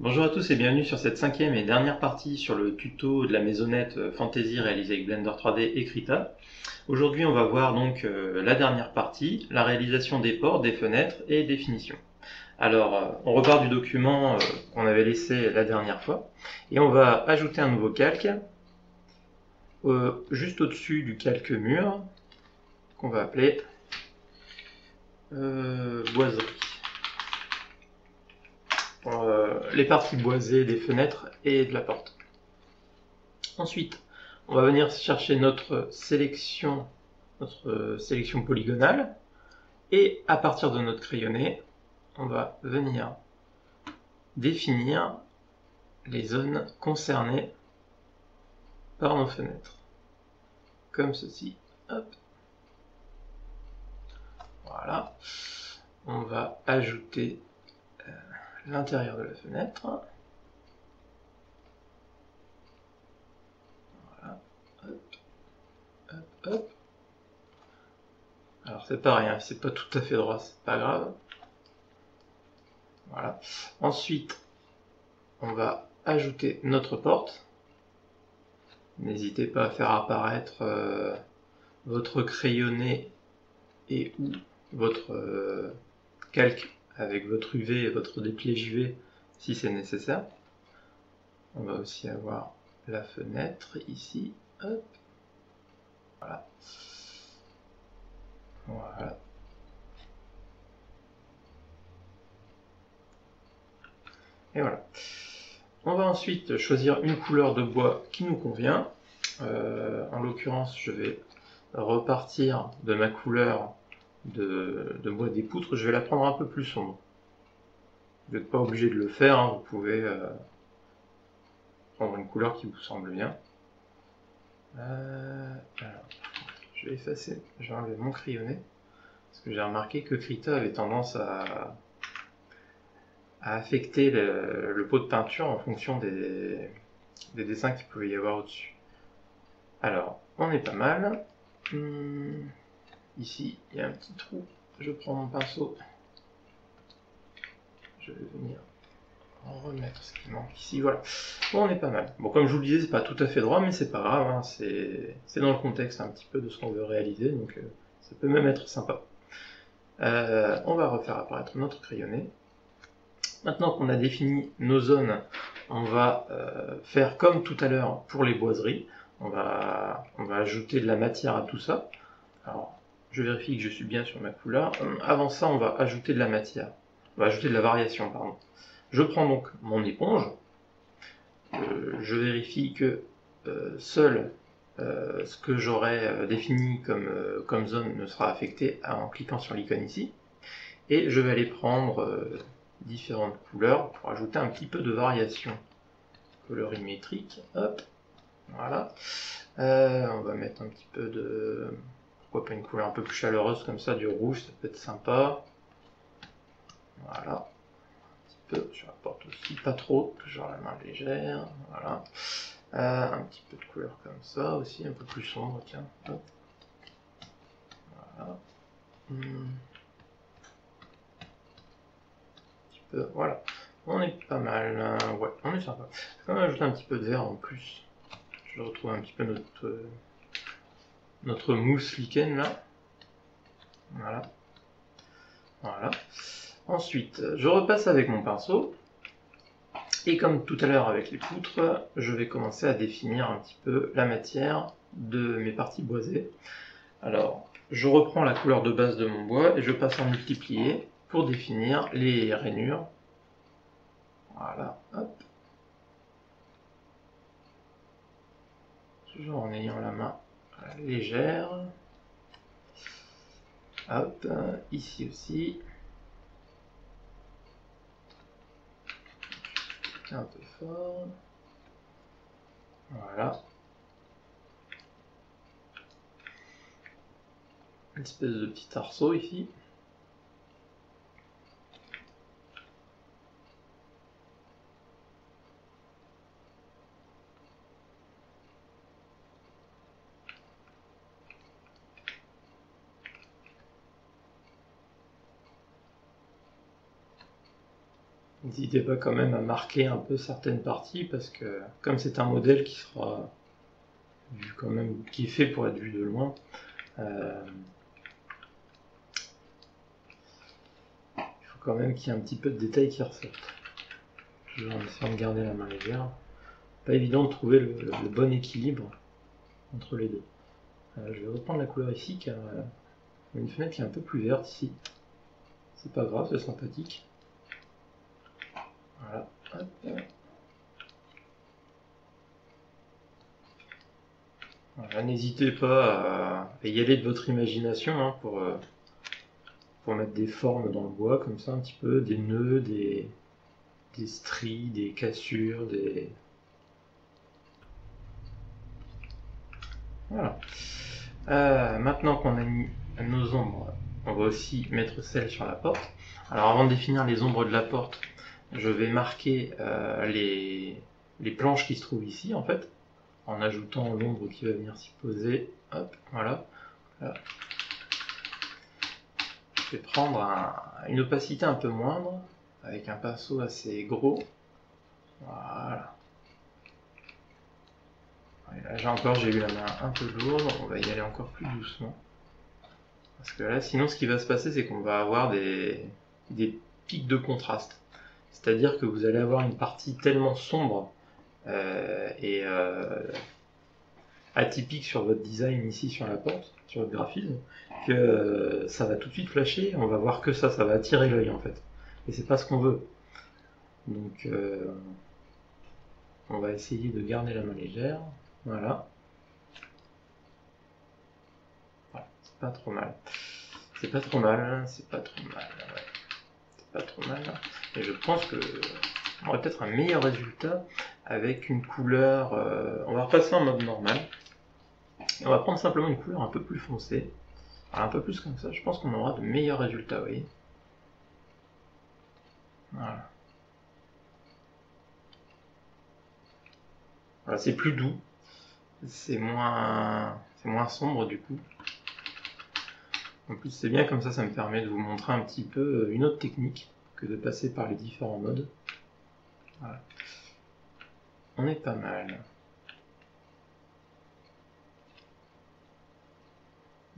Bonjour à tous et bienvenue sur cette cinquième et dernière partie sur le tuto de la maisonnette Fantasy réalisée avec Blender 3D et Krita. Aujourd'hui on va voir donc la dernière partie, la réalisation des portes, des fenêtres et des finitions. Alors on repart du document qu'on avait laissé la dernière fois et on va ajouter un nouveau calque juste au-dessus du calque mur qu'on va appeler boiserie. Les parties boisées des fenêtres et de la porte. Ensuite, on va venir chercher notre sélection polygonale, et à partir de notre crayonné, on va venir définir les zones concernées par nos fenêtres, comme ceci. Hop. Voilà. On va ajouter l'intérieur de la fenêtre. Voilà. Hop. Hop, hop. Alors c'est pareil, hein, c'est pas tout à fait droit, c'est pas grave. Voilà. Ensuite, on va ajouter notre porte. N'hésitez pas à faire apparaître votre crayonné et ou votre calque avec votre UV et votre déplié JV si c'est nécessaire. On va aussi avoir la fenêtre ici. Hop. Voilà. Voilà. Et voilà. On va ensuite choisir une couleur de bois qui nous convient. En l'occurrence, je vais repartir de ma couleur de bois des poutres. Je vais la prendre un peu plus sombre. Vous n'êtes pas obligé de le faire, hein. Vous pouvez prendre une couleur qui vous semble bien. Alors, je vais effacer, je vais enlever mon crayonné, parce que j'ai remarqué que Krita avait tendance à affecter le pot de peinture en fonction des dessins qu'il pouvait y avoir au-dessus. Alors, on est pas mal. Ici, il y a un petit trou. Je prends mon pinceau. Je vais venir remettre ce qui manque ici. Voilà. Bon, on est pas mal. Bon, comme je vous le disais, c'est pas tout à fait droit, mais c'est pas grave. Hein. C'est dans le contexte un petit peu de ce qu'on veut réaliser, donc ça peut même être sympa. On va refaire apparaître notre crayonné. Maintenant qu'on a défini nos zones, on va faire comme tout à l'heure pour les boiseries. On va ajouter de la matière à tout ça. Alors, je vérifie que je suis bien sur ma couleur. Avant ça, on va ajouter de la matière. On va ajouter de la variation, pardon. Je prends donc mon éponge. Je vérifie que seul ce que j'aurai défini comme zone ne sera affecté en cliquant sur l'icône ici. Et je vais aller prendre différentes couleurs pour ajouter un petit peu de variation colorimétrique. Hop, voilà. On va mettre un petit peu de... Pourquoi pas une couleur un peu plus chaleureuse comme ça, du rouge, ça peut être sympa. Voilà. Un petit peu sur la porte aussi, pas trop, toujours la main légère. Voilà. Un petit peu de couleur comme ça aussi, un peu plus sombre, tiens. Hop. Voilà. Voilà, on est pas mal, ouais, on est sympa. Je vais quand même ajouter un petit peu de vert en plus. Je retrouve un petit peu notre mousse lichen là. Voilà. Voilà. Ensuite, je repasse avec mon pinceau. Et comme tout à l'heure avec les poutres, je vais commencer à définir un petit peu la matière de mes parties boisées. Alors, je reprends la couleur de base de mon bois et je passe en multiplié pour définir les rainures. Voilà, hop. Toujours en ayant la main légère. Hop, ici aussi. Un peu fort. Voilà. Une espèce de petit arceau ici. N'hésitez pas quand même à marquer un peu certaines parties, parce que comme c'est un modèle qui sera vu quand même, qui est fait pour être vu de loin, il faut quand même qu'il y ait un petit peu de détails qui ressortent. Toujours en essayant de garder la main légère. Pas évident de trouver le bon équilibre entre les deux. Je vais reprendre la couleur ici, car il y a une fenêtre qui est un peu plus verte ici. C'est pas grave, c'est sympathique. Voilà. Hop. Voilà, n'hésitez pas à y aller de votre imagination, hein, pour mettre des formes dans le bois, comme ça, un petit peu, des nœuds, des stries, des cassures, des... Voilà. Maintenant qu'on a mis nos ombres, on va aussi mettre celles sur la porte. Alors avant de définir les ombres de la porte, je vais marquer les planches qui se trouvent ici, en fait, en ajoutant l'ombre qui va venir s'y poser. Hop, voilà. Voilà. Je vais prendre une opacité un peu moindre, avec un pinceau assez gros. Voilà. Là encore, j'ai eu la main un peu lourde, on va y aller encore plus doucement. Parce que là, sinon, ce qui va se passer, c'est qu'on va avoir des pics de contraste. C'est-à-dire que vous allez avoir une partie tellement sombre et atypique sur votre design ici sur la porte, sur votre graphisme, que ça va tout de suite flasher, on va voir que ça va attirer l'œil en fait. Et c'est pas ce qu'on veut. Donc on va essayer de garder la main légère, voilà. Voilà, c'est pas trop mal. C'est pas trop mal, hein, c'est pas trop mal, ouais. C'est pas trop mal. Et je pense que on aura peut-être un meilleur résultat avec une couleur... on va repasser en mode normal. Et on va prendre simplement une couleur un peu plus foncée. Alors, un peu plus comme ça, je pense qu'on aura de meilleurs résultats, vous voyez. Voilà. Voilà, c'est plus doux. C'est moins sombre du coup. En plus c'est bien comme ça me permet de vous montrer un petit peu une autre technique que de passer par les différents modes. Voilà. On est pas mal.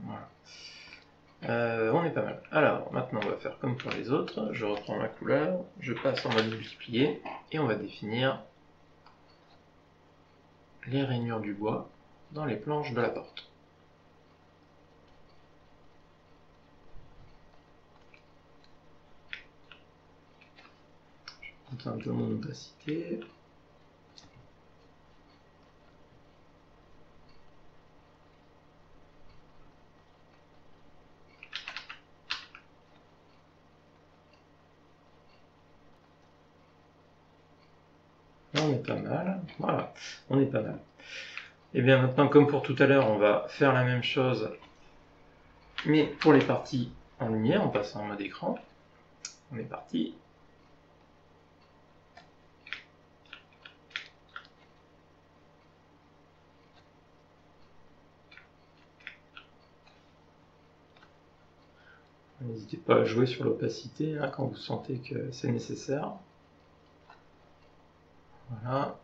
Voilà. On est pas mal. Alors maintenant on va faire comme pour les autres. Je reprends ma couleur, je passe en mode multiplié et on va définir les rainures du bois dans les planches de la porte. Je monte un peu mon opacité. Là, on est pas mal. Voilà, on est pas mal. Et bien maintenant, comme pour tout à l'heure, on va faire la même chose, mais pour les parties en lumière, en passant en mode écran. On est parti. N'hésitez pas à jouer sur l'opacité hein, quand vous sentez que c'est nécessaire. Voilà.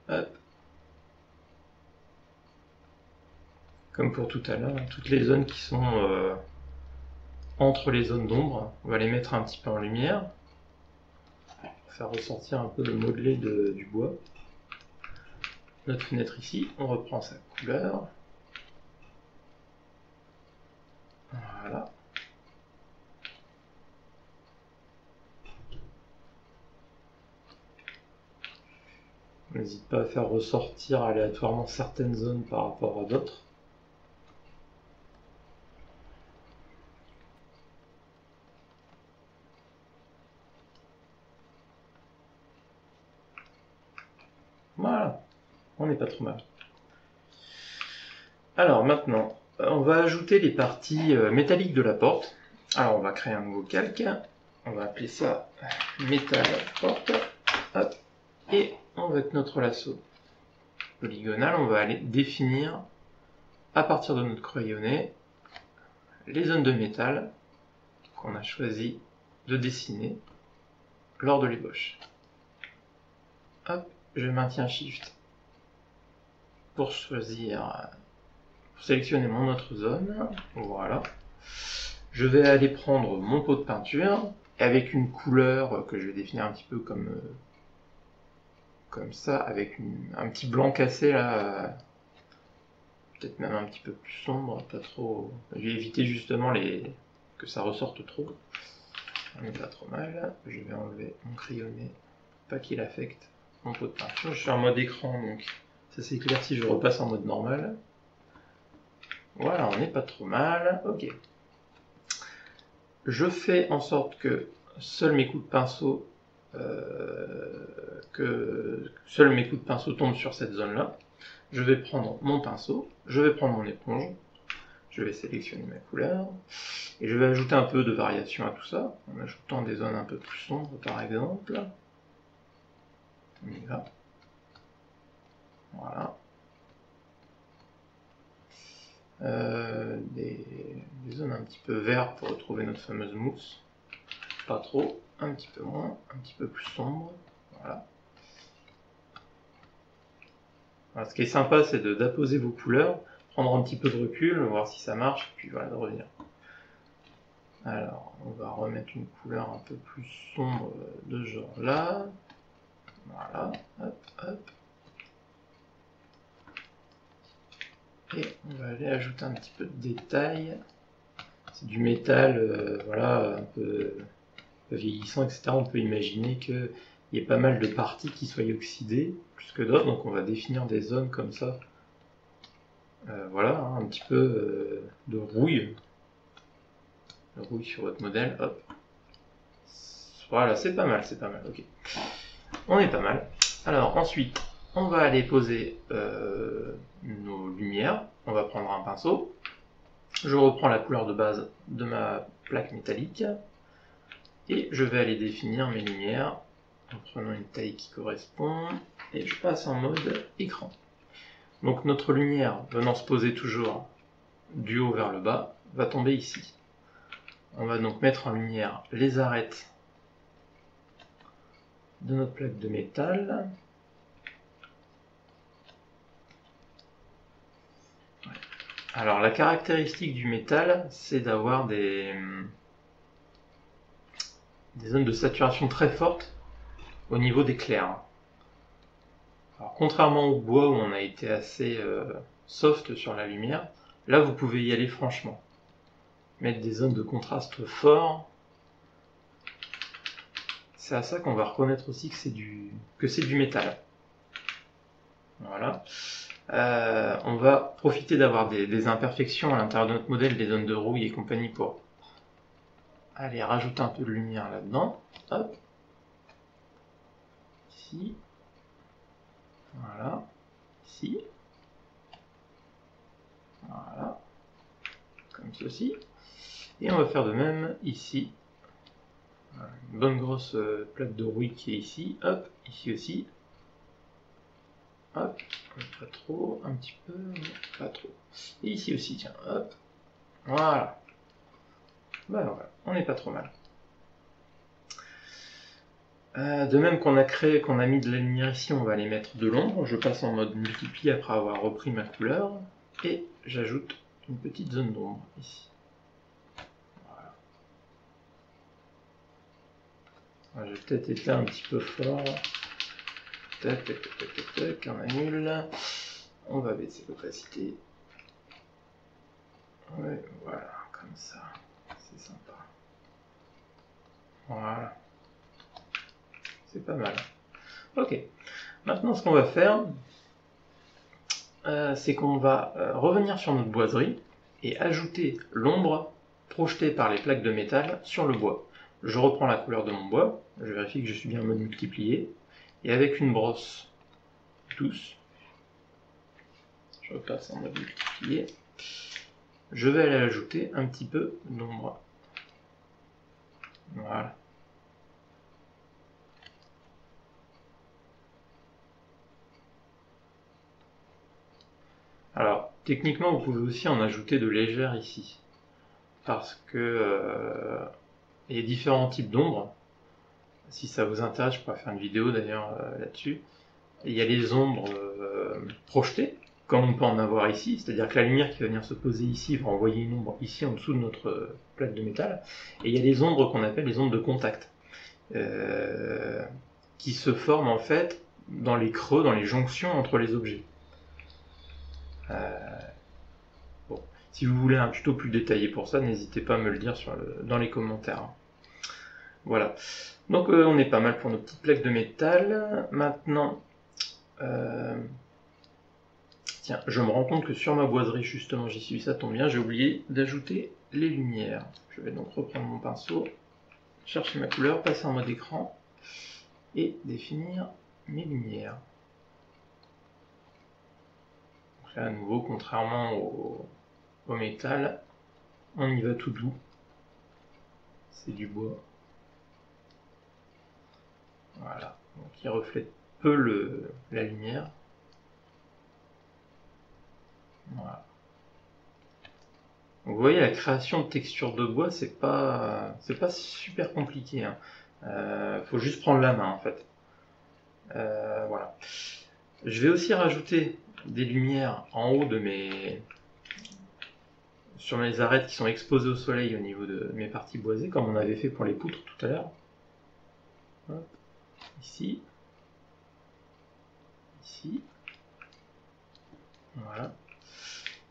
Hop. Comme pour tout à l'heure, toutes les zones qui sont entre les zones d'ombre, on va les mettre un petit peu en lumière, pour faire ressortir un peu le modelé du bois. Notre fenêtre ici, on reprend sa couleur. Voilà. On n'hésite pas à faire ressortir aléatoirement certaines zones par rapport à d'autres. Voilà, on n'est pas trop mal. Alors maintenant, on va ajouter les parties métalliques de la porte. Alors on va créer un nouveau calque. On va appeler ça métal porte. Hop. Et avec notre lasso polygonal, on va aller définir à partir de notre crayonné les zones de métal qu'on a choisi de dessiner. lors de l'ébauche. Hop, je maintiens Shift pour choisir, pour sélectionner mon autre zone. Voilà. Je vais aller prendre mon pot de peinture avec une couleur que je vais définir un petit peu comme ça, avec un petit blanc cassé là, peut-être même un petit peu plus sombre, pas trop. Je vais éviter justement que ça ressorte trop. On n'est pas trop mal. Je vais enlever mon crayonné, pas qu'il affecte mon pot de peinture. Je suis en mode écran, donc ça s'éclaircit, je repasse en mode normal. Voilà, on n'est pas trop mal. Ok. Je fais en sorte que seuls mes coups de pinceau tombent sur cette zone-là. Je vais prendre mon pinceau, je vais prendre mon éponge, je vais sélectionner ma couleur, et je vais ajouter un peu de variation à tout ça, en ajoutant des zones un peu plus sombres par exemple. On y va. Voilà. Des zones un petit peu vertes pour retrouver notre fameuse mousse. Pas trop, un petit peu moins, un petit peu plus sombre. Voilà. Alors, ce qui est sympa, c'est d'apposer vos couleurs, prendre un petit peu de recul, voir si ça marche, puis voilà, de revenir. Alors, on va remettre une couleur un peu plus sombre de ce genre là. Voilà, hop, hop. Et on va aller ajouter un petit peu de détail. C'est du métal, voilà, un peu vieillissant, etc. On peut imaginer qu'il y ait pas mal de parties qui soient oxydées, plus que d'autres, donc on va définir des zones comme ça. Voilà, hein, un petit peu de rouille. Sur votre modèle, hop. Voilà, c'est pas mal, ok. On est pas mal. Alors ensuite, on va aller poser nos lumières. On va prendre un pinceau. Je reprends la couleur de base de ma plaque métallique. Et je vais aller définir mes lumières en prenant une taille qui correspond. Et je passe en mode écran. Donc notre lumière, venant se poser toujours du haut vers le bas, va tomber ici. On va donc mettre en lumière les arêtes de notre plaque de métal. Alors la caractéristique du métal, c'est d'avoir des zones de saturation très fortes au niveau des clairs. Alors contrairement au bois où on a été assez soft sur la lumière, là vous pouvez y aller franchement. Mettre des zones de contraste fort. C'est à ça qu'on va reconnaître aussi que c'est du métal. Voilà. On va profiter d'avoir des imperfections à l'intérieur de notre modèle, des zones de rouille et compagnie pour aller rajouter un peu de lumière là-dedans. Hop. Ici. Voilà. Ici. Voilà. Comme ceci. Et on va faire de même ici. Voilà. Une bonne grosse plaque de rouille qui est ici. Hop. Ici aussi. Hop. Pas trop. Un petit peu. Pas trop. Et ici aussi, tiens. Hop. Voilà. Ben voilà. On n'est pas trop mal. De même qu'on a mis de la lumière ici, on va aller mettre de l'ombre. Je passe en mode multiplie après avoir repris ma couleur. Et j'ajoute une petite zone d'ombre ici. Voilà. J'ai peut-être été un petit peu fort. Tac, tac, tac, tac, tac, on annule. On va baisser l'opacité. Ouais, voilà, comme ça. C'est sympa. Voilà. C'est pas mal. Ok. Maintenant, ce qu'on va faire, c'est qu'on va revenir sur notre boiserie et ajouter l'ombre projetée par les plaques de métal sur le bois. Je reprends la couleur de mon bois, je vérifie que je suis bien en mode multiplié, et avec une brosse douce, je repasse en mode multiplié, je vais aller ajouter un petit peu d'ombre. Voilà. Alors, techniquement, vous pouvez aussi en ajouter de légères ici, parce que il y a différents types d'ombre. Si ça vous intéresse, je pourrais faire une vidéo d'ailleurs là-dessus. Il y a les ombres projetées, comme on peut en avoir ici, c'est-à-dire que la lumière qui va venir se poser ici va envoyer une ombre ici en dessous de notre plaque de métal. Et il y a les ombres qu'on appelle les ombres de contact, qui se forment en fait dans les creux, dans les jonctions entre les objets. Bon. Si vous voulez un tuto plus détaillé pour ça, n'hésitez pas à me le dire dans les commentaires. Voilà. Donc on est pas mal pour nos petites plaques de métal. Maintenant, tiens, je me rends compte que sur ma boiserie, justement, j'y suis, ça tombe bien, j'ai oublié d'ajouter les lumières. Je vais donc reprendre mon pinceau, chercher ma couleur, passer en mode écran et définir mes lumières. Donc là, à nouveau, contrairement au métal, on y va tout doux. C'est du bois. Voilà, donc il reflète peu la lumière. Voilà. Donc vous voyez, la création de textures de bois, c'est pas super compliqué. Hein. Faut juste prendre la main en fait. Voilà. Je vais aussi rajouter des lumières en haut sur mes arêtes qui sont exposées au soleil au niveau de mes parties boisées, comme on avait fait pour les poutres tout à l'heure. Ici. Ici. Voilà.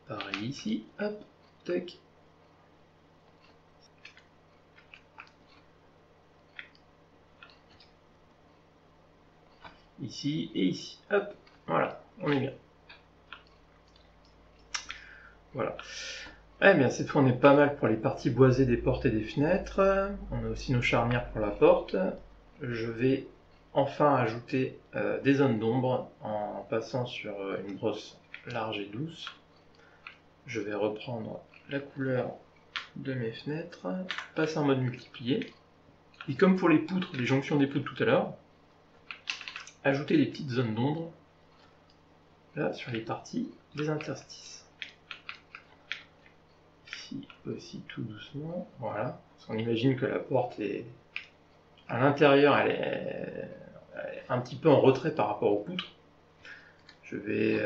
Pareil ici. Hop. Tac. Ici et ici. Hop. Voilà. On est bien. Voilà. Eh bien, cette fois, on est pas mal pour les parties boisées des portes et des fenêtres. On a aussi nos charnières pour la porte. Je vais enfin ajouter des zones d'ombre en passant sur une brosse large et douce. Je vais reprendre la couleur de mes fenêtres, passer en mode multiplié. Et comme pour les poutres, les jonctions des poutres tout à l'heure, ajouter des petites zones d'ombre là sur les parties des interstices. Ici aussi tout doucement, voilà. Parce qu'on imagine que la porte est à l'intérieur, elle est un petit peu en retrait par rapport aux poutres. Je vais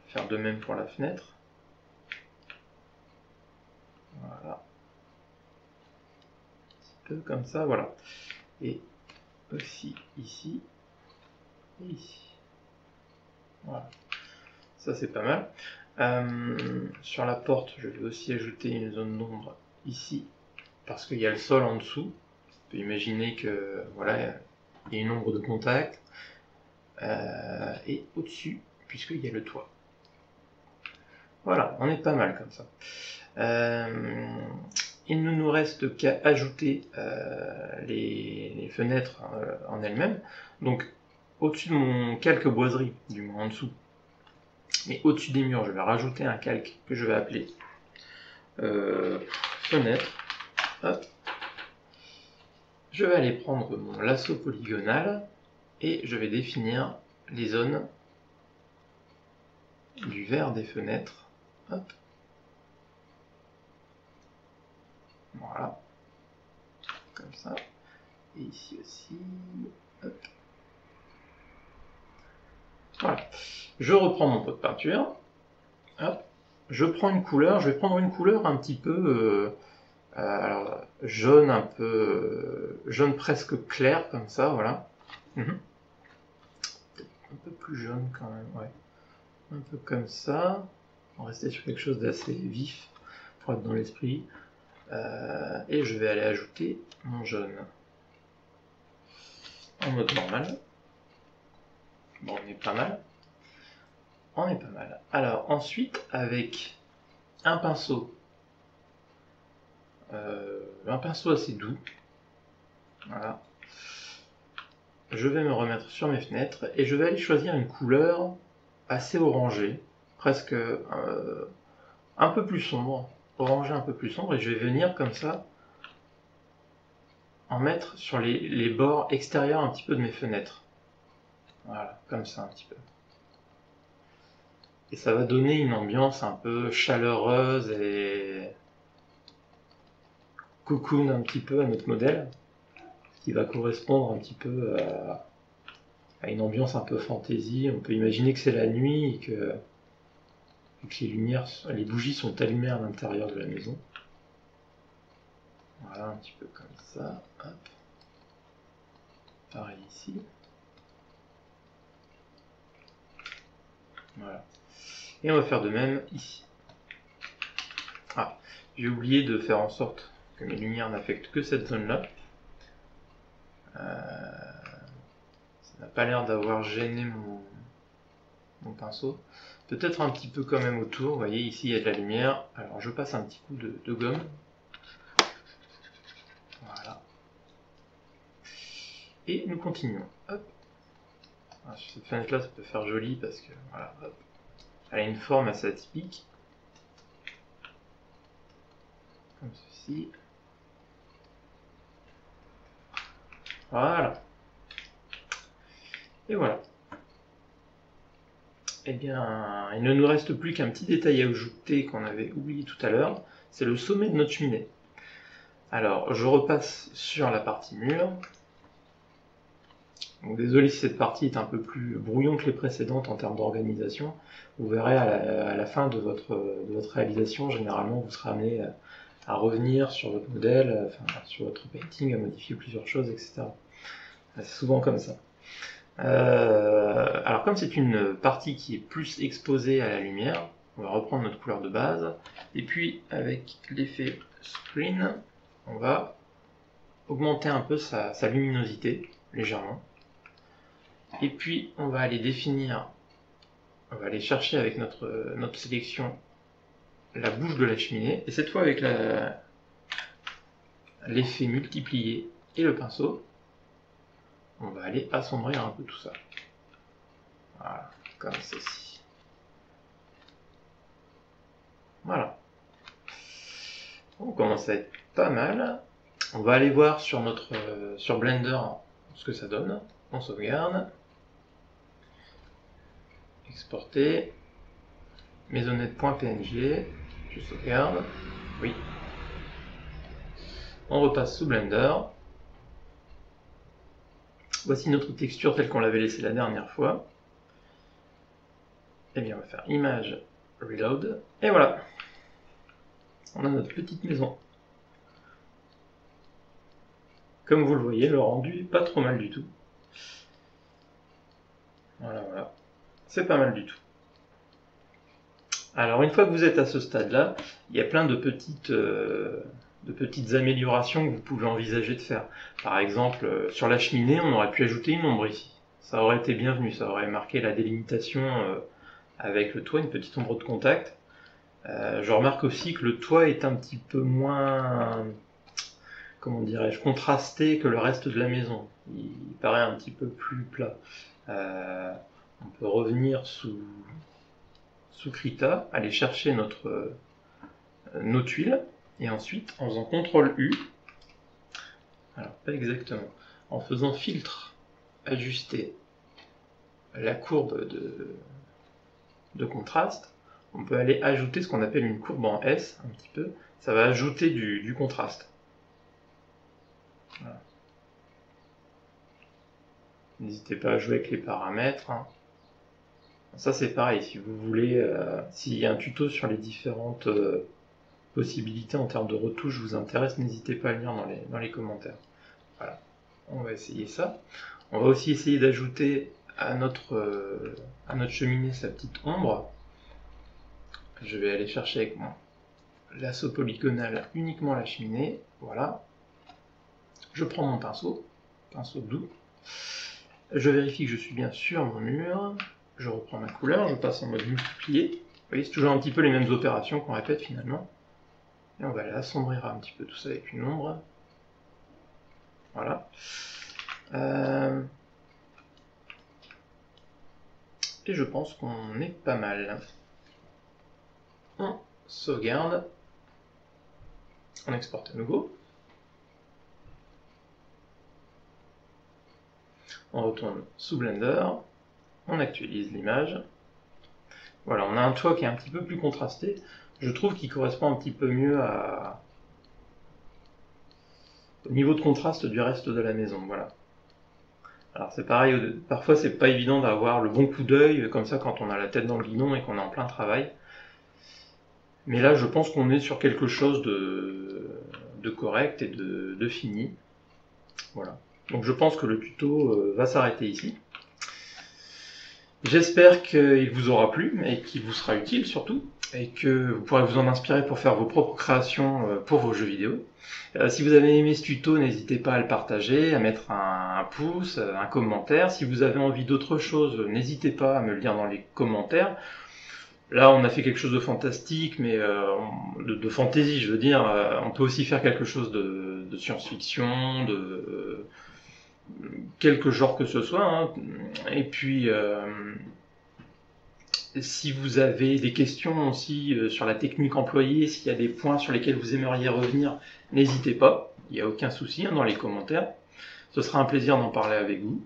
faire de même pour la fenêtre. Voilà. Un petit peu comme ça, voilà. Et aussi ici et ici. Voilà. Ça c'est pas mal. Sur la porte, je vais aussi ajouter une zone d'ombre ici, parce qu'il y a le sol en dessous. On peut imaginer que voilà, il y a une ombre de contact. Et au-dessus, puisqu'il y a le toit. Voilà, on est pas mal comme ça. Il ne nous reste qu'à ajouter les fenêtres en elles-mêmes. Donc, au-dessus de mon calque boiserie, du moins en dessous, mais au-dessus des murs, je vais rajouter un calque que je vais appeler fenêtre. Hop. Je vais aller prendre mon lasso polygonal et je vais définir les zones du verre des fenêtres. Hop. Voilà. Comme ça. Et ici aussi. Hop. Voilà. Je reprends mon pot de peinture. Hop. Je prends une couleur. Je vais prendre une couleur un petit peu alors, jaune, un peu jaune presque clair comme ça, voilà. Un peu plus jaune quand même, ouais. Un peu comme ça. On va rester sur quelque chose d'assez vif pour être dans l'esprit. Et je vais aller ajouter mon jaune en mode normal. Bon, on est pas mal. On est pas mal. Alors ensuite, avec un pinceau assez doux, voilà, je vais me remettre sur mes fenêtres et je vais aller choisir une couleur assez orangée, presque un peu plus sombre, orangé un peu plus sombre, et je vais venir comme ça en mettre sur les bords extérieurs un petit peu de mes fenêtres. Voilà, comme ça un petit peu. Et ça va donner une ambiance un peu chaleureuse et cocoon un petit peu à notre modèle. qui va correspondre un petit peu à une ambiance un peu fantasy. On peut imaginer que c'est la nuit et que les lumières, les bougies sont allumées à l'intérieur de la maison. Voilà, un petit peu comme ça. Hop. Pareil ici. Voilà. Et on va faire de même ici. Ah, j'ai oublié de faire en sorte que mes lumières n'affectent que cette zone-là. Ça n'a pas l'air d'avoir gêné mon pinceau. Peut-être un petit peu quand même autour. Vous voyez, ici il y a de la lumière. Alors je passe un petit coup de gomme. Voilà. Et nous continuons. Hop. Alors, sur cette fenêtre-là, ça peut faire joli parce que voilà, hop. Elle a une forme assez atypique. Comme ceci. Voilà. Et voilà. Eh bien, il ne nous reste plus qu'un petit détail à ajouter qu'on avait oublié tout à l'heure, c'est le sommet de notre cheminée. Alors, je repasse sur la partie mur. Donc, désolé si cette partie est un peu plus brouillon que les précédentes en termes d'organisation. Vous verrez à la fin de votre réalisation, généralement, vous serez amené à revenir sur votre modèle, enfin, sur votre painting, à modifier plusieurs choses, etc. C'est souvent comme ça. Alors comme c'est une partie qui est plus exposée à la lumière, on va reprendre notre couleur de base, et puis avec l'effet screen, on va augmenter un peu sa luminosité, légèrement. Et puis on va aller définir, on va aller chercher avec notre sélection la bouche de la cheminée, et cette fois avec l'effet multiplié et le pinceau, on va aller assombrir un peu tout ça. Voilà, comme ceci. Voilà. On commence à être pas mal. On va aller voir sur sur Blender ce que ça donne. On sauvegarde. Exporter. Maisonnette.png. Je sauvegarde. Oui. On repasse sous Blender. Voici notre texture telle qu'on l'avait laissée la dernière fois. Et bien on va faire Image, Reload. Et voilà. On a notre petite maison. Comme vous le voyez, le rendu est pas trop mal du tout. Voilà, voilà. C'est pas mal du tout. Alors, une fois que vous êtes à ce stade-là, il y a plein de petites améliorations que vous pouvez envisager de faire. Par exemple, sur la cheminée, on aurait pu ajouter une ombre ici. Ça aurait été bienvenu, ça aurait marqué la délimitation avec le toit, une petite ombre de contact. Je remarque aussi que le toit est un petit peu moins, comment dirais-je, contrasté que le reste de la maison. Il paraît un petit peu plus plat. On peut revenir sous Krita, aller chercher nos tuiles, et ensuite, en faisant CTRL U, alors pas exactement, en faisant filtre, ajuster la courbe de contraste, on peut aller ajouter ce qu'on appelle une courbe en S, un petit peu, ça va ajouter du contraste. Voilà. N'hésitez pas à jouer avec les paramètres. Hein. Ça c'est pareil, si vous voulez, s'il y a un tuto sur les différentes possibilités en termes de retouches vous intéresse, n'hésitez pas à le lire dans les commentaires. Voilà, on va essayer ça. On va aussi essayer d'ajouter à notre cheminée sa petite ombre. Je vais aller chercher avec mon lasso polygonal uniquement la cheminée. Voilà. Je prends mon pinceau doux. Je vérifie que je suis bien sur mon mur. Je reprends ma couleur, je passe en mode multiplié. Vous voyez, c'est toujours un petit peu les mêmes opérations qu'on répète finalement. Et on va aller assombrir un petit peu tout ça avec une ombre. Voilà. Et je pense qu'on est pas mal. On sauvegarde. On exporte à nouveau. On retourne sous Blender. On actualise l'image. Voilà, on a un toit qui est un petit peu plus contrasté. Je trouve qu'il correspond un petit peu mieux au niveau de contraste du reste de la maison, voilà. Alors c'est pareil, parfois c'est pas évident d'avoir le bon coup d'œil comme ça quand on a la tête dans le guidon et qu'on est en plein travail. Mais là je pense qu'on est sur quelque chose de correct et de fini. Voilà. Donc je pense que le tuto va s'arrêter ici. J'espère qu'il vous aura plu et qu'il vous sera utile surtout, et que vous pourrez vous en inspirer pour faire vos propres créations pour vos jeux vidéo. Si vous avez aimé ce tuto, n'hésitez pas à le partager, à mettre un pouce, un commentaire. Si vous avez envie d'autre chose, n'hésitez pas à me le dire dans les commentaires. Là, on a fait quelque chose de fantastique, mais de fantasy, je veux dire. On peut aussi faire quelque chose de science-fiction, de quelque genre que ce soit. Hein. Et puis, si vous avez des questions aussi sur la technique employée, s'il y a des points sur lesquels vous aimeriez revenir, n'hésitez pas. Il n'y a aucun souci dans les commentaires. Ce sera un plaisir d'en parler avec vous.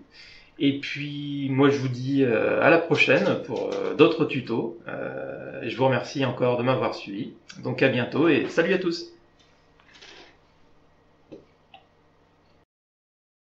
Et puis, moi, je vous dis à la prochaine pour d'autres tutos. Et je vous remercie encore de m'avoir suivi. Donc, à bientôt et salut à tous!